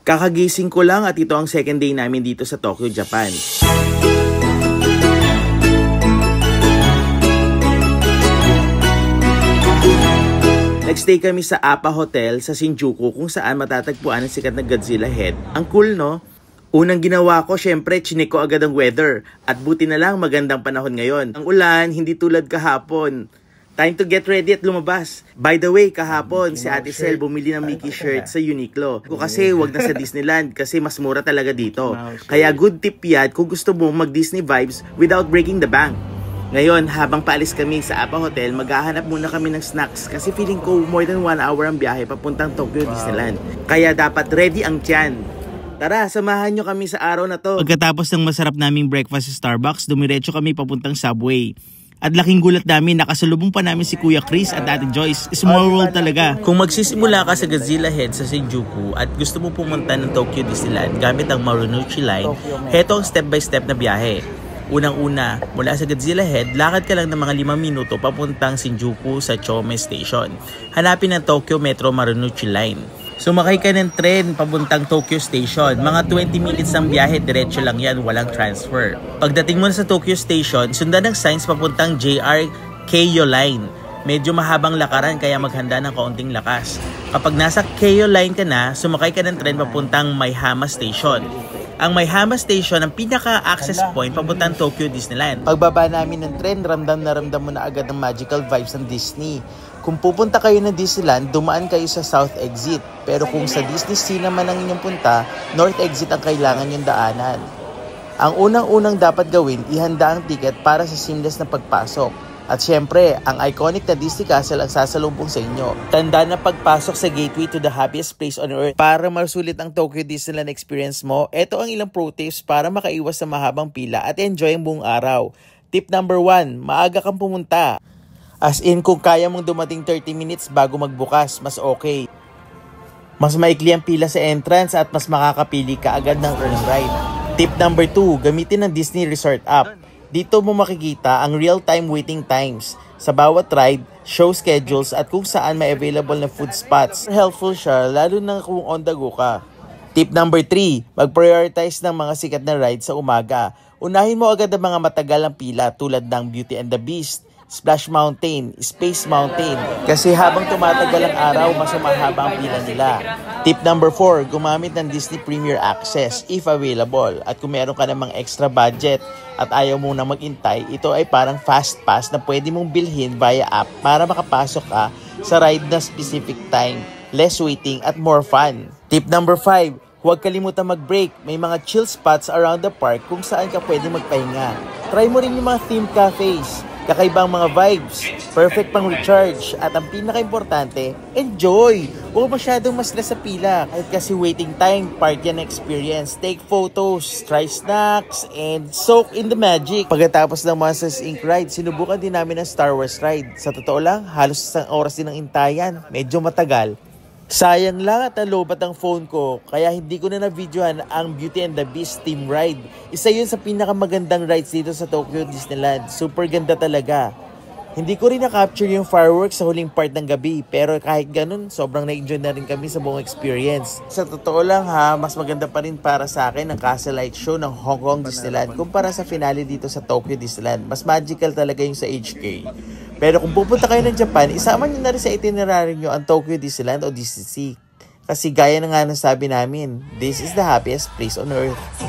Kakagising ko lang at ito ang second day namin dito sa Tokyo, Japan. Nagstay kami sa Appa Hotel sa Shinjuku kung saan matatagpuan ang sikat na Godzilla head. Ang cool, no? Unang ginawa ko, syempre, chinek ko agad ang weather. At buti na lang magandang panahon ngayon. Ang ulan, hindi tulad kahapon. Time to get ready at lumabas. By the way, kahapon si Ate Sel bumili ng Mickey shirt sa Uniqlo. Kasi wag na sa Disneyland kasi mas mura talaga dito. Kaya good tip yan kung gusto mo mag-Disney vibes without breaking the bank. Ngayon, habang paalis kami sa Appa Hotel, maghahanap muna kami ng snacks kasi feeling ko more than 1 hour ang biyahe papuntang Tokyo Disneyland. Kaya dapat ready ang tiyan. Tara, samahan nyo kami sa araw na to. Pagkatapos ng masarap naming breakfast sa Starbucks, dumiretso kami papuntang Subway. At laking gulat namin, nakasalubong pa namin si Kuya Chris at Ate Joyce. Small world talaga. Kung magsisimula ka sa Godzilla Head sa Shinjuku at gusto mo pumunta ng Tokyo Disneyland gamit ang Marunouchi Line, heto ang step-by-step na biyahe. Unang-una, mula sa Godzilla Head, lakad ka lang ng mga 5 minuto papuntang Shinjuku sa Chome Station. Hanapin ang Tokyo Metro Marunouchi Line. Sumakay ka ng tren papuntang Tokyo Station. Mga 20 minutes ng biyahe, diretso lang yan, walang transfer. Pagdating mo na sa Tokyo Station, sundan ng signs papuntang JR Keio Line. Medyo mahabang lakaran kaya maghanda ng kaunting lakas. Kapag nasa Keio Line ka na, sumakay ka ng tren papuntang Maihama Station. Ang Maihama Station ang pinaka-access point papuntang Tokyo Disneyland. Pagbaba namin ng tren, ramdam mo na agad ang magical vibes ng Disney. Kung pupunta kayo ng Disneyland, dumaan kayo sa South Exit. Pero kung sa Disney Sea naman ang inyong punta, North Exit ang kailangan yung daanan. Ang unang-unang dapat gawin, ihanda ang ticket para sa seamless na pagpasok. At syempre, ang iconic na Disney Castle ang sasalubong sa inyo. Tanda na pagpasok sa gateway to the happiest place on earth. Para masulit ang Tokyo Disneyland experience mo, ito ang ilang pro tips para makaiwas sa mahabang pila at enjoy ang buong araw. Tip number 1, maaga kang pumunta. As in, kung kaya mong dumating 30 minutes bago magbukas, mas okay. Mas maikli ang pila sa entrance at mas makakapili ka agad ng earn ride. Tip number 2, gamitin ang Disney Resort app. Dito mo makikita ang real-time waiting times sa bawat ride, show schedules at kung saan may available na food spots. Helpful siya lalo na kung on the go ka. Tip number 3, mag-prioritize ng mga sikat na rides sa umaga. Unahin mo agad ang mga matagalang pila tulad ng Beauty and the Beast, Splash Mountain, Space Mountain. Kasi habang tumatagal ang araw, mas mahaba ang pila nila. Tip number 4, gumamit ng Disney Premier Access if available. At kung meron ka namang extra budget at ayaw mo na mag-intay, ito ay parang fast pass na pwede mong bilhin via app para makapasok ka sa ride na specific time. Less waiting at more fun. Tip number 5, huwag kalimutan mag-break. May mga chill spots around the park kung saan ka pwede magpahinga. Try mo rin yung mga themed cafes. Kakaibang mga vibes, perfect pang recharge, at ang pinaka-importante, enjoy! Huwag masyadong ma-stress sa pila, kahit kasi waiting time, part yan ng experience. Take photos, try snacks, and soak in the magic. Pagkatapos ng Monsters Inc. ride, sinubukan din namin ang Star Wars ride. Sa totoo lang, halos isang oras din ang intayan, medyo matagal. Sayang lang at nalobat ang phone ko, kaya hindi ko na na-videohan ang Beauty and the Beast team ride. Isa yun sa pinakamagandang rides dito sa Tokyo Disneyland. Super ganda talaga. Hindi ko rin na-capture yung fireworks sa huling part ng gabi, pero kahit ganun, sobrang na-enjoy na rin kami sa buong experience. Sa totoo lang ha, mas maganda pa rin para sa akin ang Castle Light Show ng Hong Kong Disneyland kumpara sa finale dito sa Tokyo Disneyland. Mas magical talaga yung sa HK. Pero kung pupunta kayo ng Japan, isama nyo na rin sa itinerary nyo ang Tokyo Disneyland o Disney Sea. Kasi gaya na nga ng sabi namin, this is the happiest place on earth.